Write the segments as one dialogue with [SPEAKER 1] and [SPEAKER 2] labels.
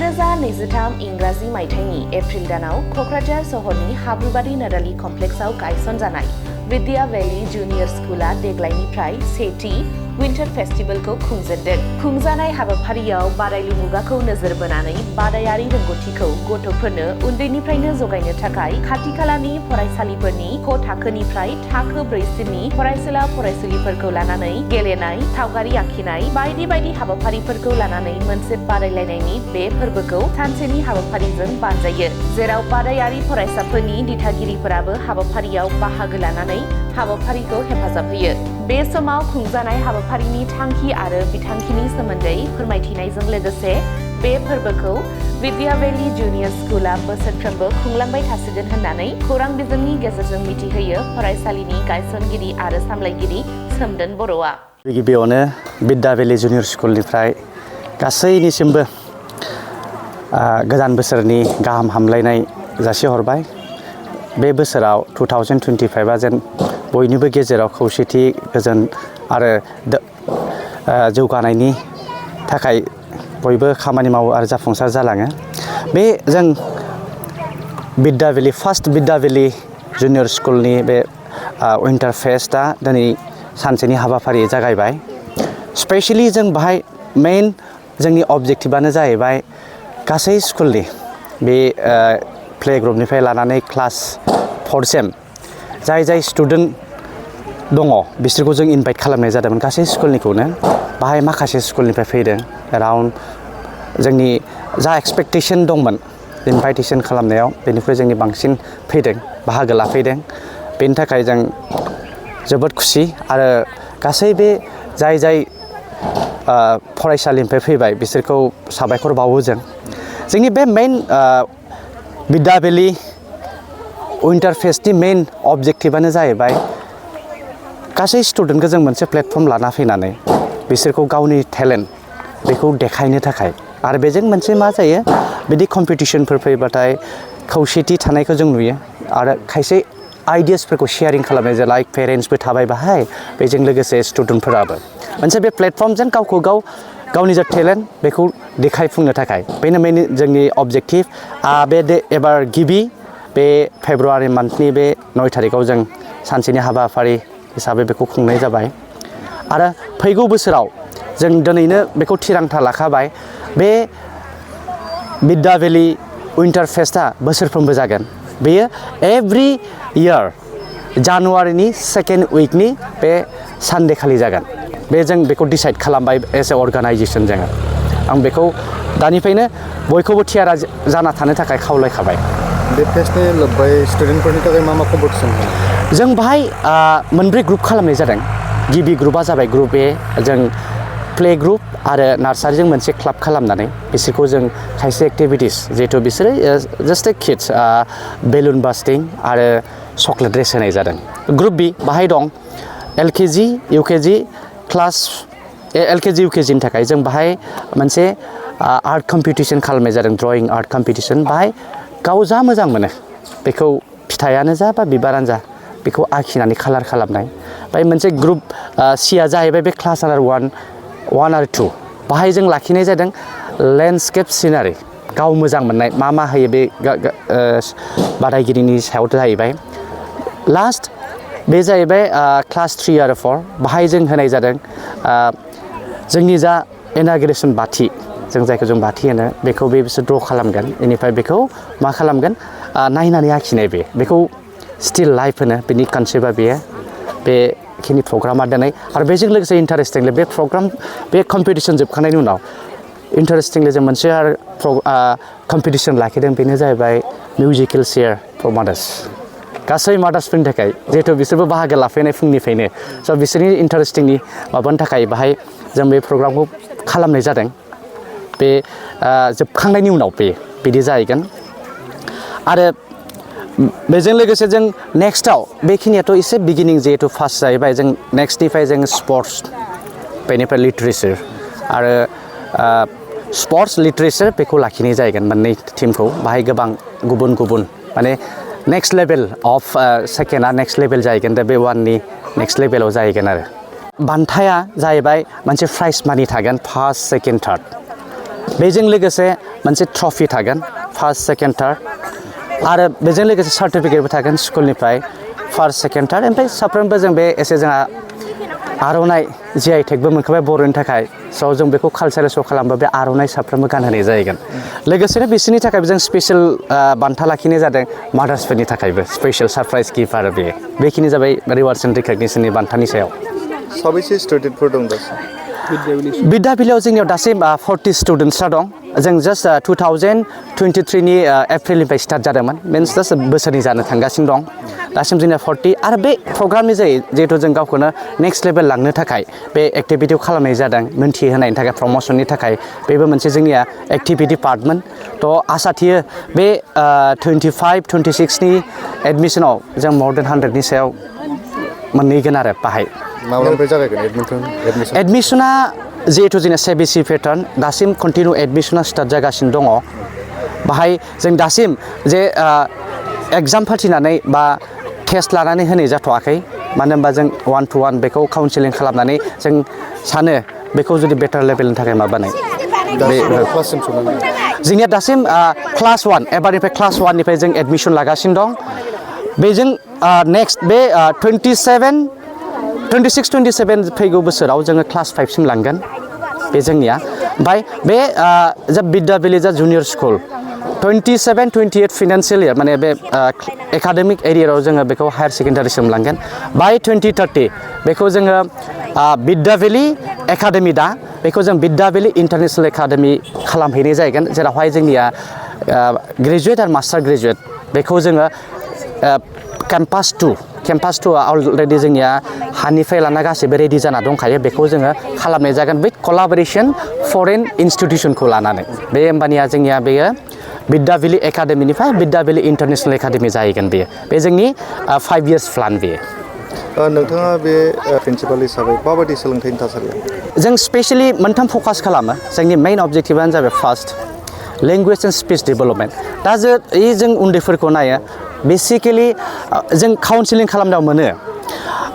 [SPEAKER 1] 2023 इंराजि मायथाइनि एप्रिल दानाव क'क्राझार सहरनि हाब्रुबारि नाडाली कमप्लेक्सआव गायसनजानाय विद्या वैली जूनियर स्कूला देग्लायनिफ्राय सेथि विन्टार फेस्टिवलखौ खुंजेनदों। खुंजानाय हाबाफारियाव बादायलु मुगाखौ नोजोर बोनानै बादायारि रोंगौथिखौ गथ'फोरनो उन्दैनिफ्रायनो जगायनो थाखाय खाथि-खालानि फरायसालिफोरनि क थाखोनिफ्राय थाखो 4सिमनि फरायसुला फरायसुलिफोरखौ लानानै गेलेनाय, सावगारि आखिनाय बायदि बायदि हाबाफारिफोरखौ लानानै मोनसे बादायलायनायनि बे फोरबोखौ सानसेनि हाबाफारिजों बानजायो, जेराव बादायारि फरायसाफोरनि दिथागिरिफोराबो हाबाफारियाव बाहागो लानानै हाबाफारिखौ हेफाजाब होयो। बे समाव खुंजानाय हाबाफारिनि थांखि आरो बिथांखिनि सोमोन्दै फोरमायथिनायजों लोगोसे बे फोरबोखौ विद्या वैली जूनियर स्कूला बोसोरफ्रोमबो खुंलांबाय थासिगोन होननानै खौरां बिजोंनि गेजेरजों मिथिहोयो फरायसालिनि गायसनगिरि आरो सामलायगिरि सोमदोन बर'आ।
[SPEAKER 2] गिबियावनो विद्या वैली जूनियर स्कूलनिफ्राय गासैनिसिमबो गोदान बोसोरनि गाहाम हामलायनाय जासिहरबाय। बे बोसोराव 2025आ जेन बयनिबो गेजेराव खौसेथि, गोजोन आरो जौगानायनि थाखाय बयबो खामानि मावो आरो जाफुंसार जालाङो। बे जों विद्या वैली फार्स्ट विद्या वैली जूनियर स्कूलनि बे विन्टार फेस्टआ दिनै सानसेनि हाबाफारि जागायबाय। स्पेशली जों बाहाय मेइन जोंनि अबजेक्टिभआनो जाहैबाय गासै स्कुलनि बे प्ले ग्रुपनिफ्राय लानानै क्लास 4सिम जाय स्टुडेन्ट दङ बिसोरखौ जों इनभाइट खालामनाय जादोंमोन, गासै स्कुलनिखौनो। बाहाय माखासे स्कुलनिफ्राय फैदों, एराउन्ड जोंनि जा एक्सपेक्टेशन दंमोन इनभाइटेशन खालामनायाव बेनिफ्राय जोंनि बांसिन फैदों, बाहागो लाफैदों। बेनि थाखाय जों जोबोद खुसि आरो गासै बे जाय फरायसालिनिफ्राय फैबाय बिसोरखौ साबायखर बावो जों। जोंनि बे मेइन विद्या वैली विन्टार फेस्टनि मेइन अबजेक्टिभआनो जाहैबाय गासै स्टुडेन्टखौ जों मोनसे प्लेटफर्म लाना फैनानै बिसोरखौ गावनि टेलेन्ट बेखौ देखायनो थाखाय, आरो बेजों मोनसे मा जायो, बिदि कम्पिटिशनफोर फैबाथाय खौसेथि थानायखौ जों नुयो आरो खायसे आइडियासफोरखौ शेयारिं खालामनाय जायो, लाइक पेरेन्टसबो थाबाय बाहाय, बेजों लोगोसे स्टुडेन्टफोराबो मोनसे बे प्लेटफर्मजों गावखौ गावनि जा टेलेन्ट बेखौ देखायफुंनो थाखाय बेनो मेइन जोंनि अबजेक्टिभ। एबार गिबि बे फेब्रुवारि मान्थनि बे 9 थारिखआव जों सानसेनि हाबाफारि हिसाबै बेखौ खुंनाय जाबाय आरो फैगौ बोसोराव जों दिनैनो बेखौ थिरांथा लाखाबाय। बे विद्या वैली विन्टार फेस्टआ बोसोरफ्रोमबो जागोन। बेयो एभ्रि इयार जानुवारिनि 2nd उइकनि बे सानडे खालि जागोन। बे जों बेखौ डिसाइड खालामबाय एज ए अर्गानाइजेसन जोङो। आं बेखौ दानिफ्रायनो बयखौबो थियारा जाना थानो थाखाय खावलायखाबाय।
[SPEAKER 3] बे फेस्टनि लोब्बायै स्टुडेन्टफोरनि थाखाय मा कम्पिटिसन?
[SPEAKER 2] जों बाहाय मोनब्रै ग्रुप खालामनाय जादों। गिबि ग्रुपआ जाबाय ग्रुप ए, जों प्ले ग्रुप आरो नार्सारिजों मोनसे क्लाब खालामनानै बिसोरखौ जों खायसे एक्टिभिटिस, जिहेथु बिसोरो जास्ट ए किड्स, बेलुन बास्टिं आरो चकलेट रेस होनाय जादों। ग्रुप बी बाहाय दं LKG UKG क्लास LKG UKGनि थाखाय जों बाहाय मोनसे आर्ट कम्पिटिसन खालामनाय जादों, ड्रयिं आर्ट कम्पिटिसन। बाहाय गाव जा मोजां मोनो बेखौ फिथाइयानो जा बा बिबारानो जा बेखौ आखिनानै कालार खालामनाय। ओमफ्राय मोनसे ग्रुप सीआ जाहैबाय बे क्लास आन्डार 1 आरो 2। बाहाय जों लाखिनाय जादों लेन्डस्केप सिनारि, गाव मोजां मोननाय मा होयो बे बादायगिरिनि सायाव जाहैबाय। लास्ट बे जाहैबाय क्लास 3 आरो 4। बाहाय जों होनाय जादों जोंनि जा इनागुरेसन बाथि, जों जायखौ जों बाथि होनो, बेखौ बे बिसोर ड्र खालामगोन। बेनिफ्राय बेखौ मा खालामगोन, नायनानै आखिनाय बेखौ स्टिल लाइफ होनो। बेनि कनसेप्टआ बेखिनि प्रग्रामा दिनै आरो बेजों लोगोसे इन्टारेस्टिंलि बे प्रग्राम बे कम्पिटिसन जोबखांनायनि उनाव इन्टारेस्टिंलि जों मोनसे आरो कम्पिटिसन लाखिदों। बेनो जाहैबाय मिउजिकेल चेयार फर मादार्स, गासै मादार्सफोरनि थाखाय, जिहेथु बिसोरबो बाहागो लाफैनाय फुंनिफ्रायनो। स' बिसोरनि इन्टारेस्टिंनि माबानि थाखाय बाहाय जों बे प्रग्रामखौ खालामनाय जादों। बे जोबखांनायनि उनाव बिदि जाहैगोन। आरो बेजों लोगोसे जों नेक्स्टआव बेखिनियाथ' एसे बिगिनिं, जिहेथु फार्स्ट जाहैबाय, जों नेक्स्टनिफ्राय जों स्पर्ट्स, बेनिफ्राय लिटारेचार आरो स्पर्ट्स लिटारेचार बेखौ लाखिनाय जाहैगोन मोननै टिमखौ। बाहाय गोबां गुबुन माने नेक्स्ट लेभेल अफ सेकेन्डआ नेक्स्ट लेभेल जाहैगोन, दा बे 1नि नेक्स्ट लेभेलाव जाहैगोन। आरो बान्थाया जाहैबाय मोनसे प्राइज मानि थागोन, फार्स्ट सेकेन्ड थार्ड। बेजों लोगोसे मोनसे ट्रफि थागोन फार्स्ट सेकेन्ड थार्ड आरो बेजों लोगोसे सार्टिफिकेटबो थागोन स्कुलनिफ्राय फार्स्ट सेकेन्ड थार्ड ओमफ्राय साफ्रोमबो जों बे एसे जोंहा आर'नाइ GI टेगबो मोनखाबाय बर'नि थाखाय स' जों बेखौ कालचारेल श' खालामबा बे आर'नाइ साफ्रोमबो गानहोनाय जाहैगोन लोगोसेनो बिसोरनि थाखायबो जों स्पेसियेल बान्था लाखिनाय जादों मादार्सफोरनि थाखायबो स्पेसियेल सारप्राइज गिफ्ट आरो बेखिनि जाबाय रिवार्ड्स एन्ड रिकगनिशननि बान्थानि सायाव
[SPEAKER 3] साबैसे स्टुडेन्टफोर दं दासिम
[SPEAKER 2] बिद्या भेलियाव जोंनियाव दासिम 40 स्टुडेन्टसआ दं जों जास्ट 2023नि एप्रिलनिफ्राय स्टार्ट जादोंमोन मिन्स जास्ट बोसोरनै जानो थांगासिनो दं दासिम जोंनिया 40 आरो बे प्रग्रामनि जायो जिहेथु जों गावखौनो नेक्स्ट लेभेल लांनो थाखाय बे एक्टिभिटिखौ खालामनाय जादों मोनथिहोनायनि थाखाय प्रम'सननि थाखाय बेबो मोनसे जोंनिया एक्टिभिटि पार्टमोन थ' आसा थियो बे 25-26नि एडमिसनाव जों मर देन 100नि सायाव मोनहैगोन आरो बाहाय
[SPEAKER 3] माब्लानिफ्राय जागायगोन
[SPEAKER 2] एडमिसना जिहेथु जोंना CBSE पेटार्न दासिम कन्टिनिउ एडमिसना स्टार्ट जागासिनो दङ बाहाय जों दासिम जे एग्जाम फाथिनानै बा टेस्ट लानानै होनाय जाथ'वाखै मानो होनबा जों 1-to-1 बेखौ काउन्सिलिं खालामनानै जों सानो बेखौ जुदि बेटार लेभेलनि थाखाय माबानाय जोंनिया दासिम क्लास 1 एबारनिफ्राय क्लास 1निफ्राय जों एडमिसन लागासिनो दं बेजों नेक्स्ट बे 26-27 फैगौ बोसोराव जोङो क्लास 5सिम लांगोन बे जोंनिया ओमफ्राय बे जा बिद्या भेलि जा जुनियर स्कुल 27-28 फाइनान्सियेल इयार माने बे एकाडेमिक एरियायाव जोङो बेखौ हायार सेकेन्डारिसिम लांगोन बाय 2030 बेखौ जोङो बिद्या भेलि एकाडेमि दा बेखौ जों बिद्या भेलि इन्टारनेशनेल एकाडेमि खालामहैनाय जाहैगोन जेरावहाय जोंनिया ग्रेजुवेट आरो मास्टार ग्रेजुवेट बेखौ जोङो केम्पास 2 अलरेडि जोंनिया हानिफ्राय लाना गासैबो रेडि जाना दंखायो बेखौ जोङो खालामनाय जागोन बै कलाबरेसन फरेन इन्स्टिटिउसनखौ लानानै बे होमबानिया जोंनिया बेयो बिद्या भेलि एकाडेमिनिफ्राय बिद्या भेलि इन्टारनेशनेल एकाडेमि जाहैगोन बेयो बे जोंनि 5 इयार्स प्लान बेयो
[SPEAKER 3] नोंथाङा बे प्रिन्सिपाल हिसाबै माबायदि सोलोंथाइनि थासारिया
[SPEAKER 2] जों स्पेशेलि मोनथाम फकास खालामो जोंनि मेइन अबजेक्टिभानो जाबाय first language and speech development दा जों उन्दैफोरखौ नायो बेसिकेलि जों काउन्सिलिं खालामनायाव मोनो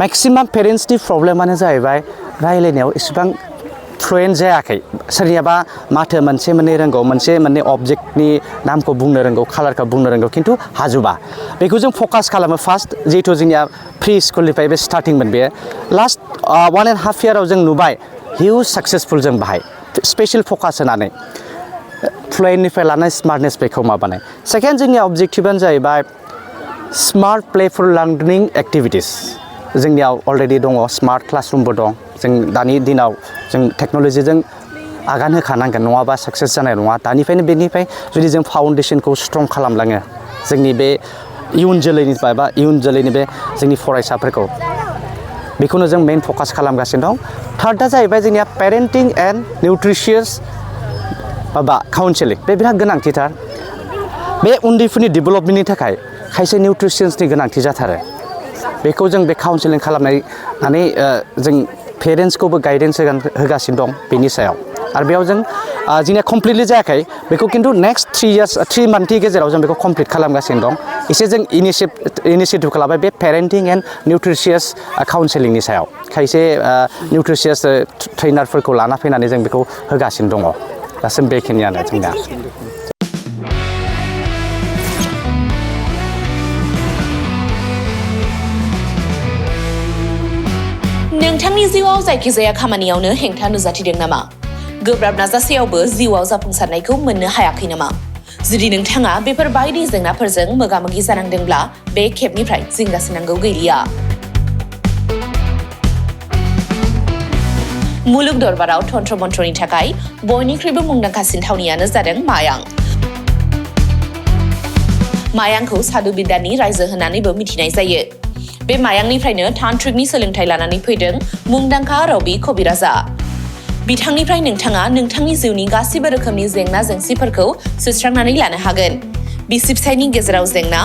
[SPEAKER 2] मेक्सिमाम पेरेन्ट्सनि प्रब्लेमानो जाहैबाय रायलायनायाव इसेबां फ्लुयेन्ट जायाखै सोरनियाबा माथो मोनसे मोननै रोंगौ मोनसे मोननै अबजेक्टनि नामखौ बुंनो रोंगौ कालारखौ बुंनो रोंगौ खिन्थु हाजोबा बेखौ जों फकास खालामो फार्स्ट जिहेथु जोंनिया प्रि स्कुलनिफ्राय बे स्टार्टिंमोन बेयो लास्ट 1.5 इयाराव जों नुबाय हिउज साक्सेसफुल जों बाहाय स्पेसियेल फकास होनानै फ्लुयेन्टनिफ्राय लानाय स्मार्टनेस बेखौ माबानाय सेकेन्ड जोंनिया अबजेक्टिभानो जाहैबाय स्मार्ट प्लेफुल लार्निं एक्टिभिटिस जोंनियाव अलरेडि दङ स्मार्ट क्लासरुमबो दं जों दानि दिनाव जों टेक्न'लजिजों आगान होखानांगोन नङाबा साक्सेस जानाय नङा दानिफ्रायनो बेनिफ्राय जुदि जों फाउन्डेसनखौ स्ट्रं खालामलाङो जोंनि बे इयुन जोलैनिफ्राय बा इयुन जोलैनि बे जोंनि फरायसाफोरखौ बेखौनो जों मेइन फकास खालामगासिनो दं थार्डआ जाहैबाय जोंनिया पेरेन्टिं एन्ड निउट्रिशियास माबा काउन्सिलिं बे बिराद गोनांथिथार बे उन्दैफोरनि डेभेलपमेन्टनि थाखाय खायसे निउट्रिसन्सनि गोनांथि जाथारो बेखौ जों बे काउन्सिलिं खालामनानै जों पेरेन्ट्सखौबो गाइडेन्स होगासिनो दं बेनि सायाव आरो बेयाव जों जोंनिया कमप्लिटलि जायाखै बेखौ खिन्थु नेक्स्ट 3 मान्थनि गेजेराव जों बेखौ कमप्लिट खालामगासिनो दं एसे जों इनिसियेटिभ खालामबाय बे पेरेन्टिं एन्ड निउट्रिशियास काउन्सिलिंनि सायाव खायसे निउट्रिशियास ट्रेइनारफोरखौ लाना फैनानै जों बेखौ होगासिनो दङ दासिम बेखिनियानो जोंनिया
[SPEAKER 1] नोंथांनि जिउआव जायखिजाया खामानियावनो हेंथा नुजाथिदों नामा? गोब्राब नाजासेयावबो जिउआव जाफुंसारनायखौ मोननो हायाखै नामा? जुदि नोंथाङा बेफोर बायदि जेंनाफोरजों मोगा-मोगि जानांदोंब्ला बे खेबनिफ्राय जिंगासिनांगौ गैलिया। मुलुग दरबाराव तन्त्र मन्त्रनि थाखाय बयनिख्रुइबो मुंदांखासिन थावनियानो जादों मायां। मायांखौ साधु बिद्यानि रायजो होननानैबो मिथिनाय जायो। बे मायांनिफ्रायनो तान्त्रिकनि सोलोंथाइ लानानै फैदों मुंदांखा रबि कबिराजा। बिथांनिफ्राय नोंथाङा नोंथांनि जिउनि गासिबो रोखोमनि जेंना-जेंसिफोरखौ सुस्रांनानै लानो हागोन। बिसि-फिसायनि गेजेराव जेंना,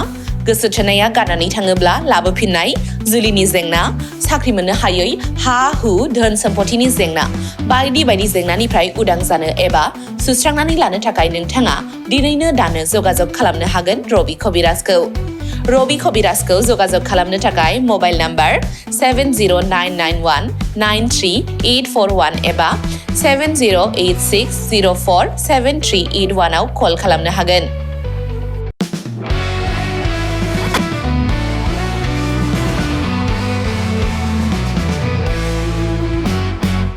[SPEAKER 1] गोसो थोनाया गारनानै थाङोब्ला लाबोफिननाय, जुलिनि जेंना, साख्रि मोननो हायै, हा-हु, धोन-सम्पथिनि जेंना, बायदि बायदि जेंनानिफ्राय उदां जानो एबा सुस्रांनानै लानो थाखाय नोंथाङा दिनैनो दानो जगाजग खालामनो हागोन रबि कबिराजखौ। रबि कबिराजखौ जगाजग खालामनो थाखाय मबाइल नाम्बार 7099193841 एबा 7086047381 आव कल खालामनो हागोन।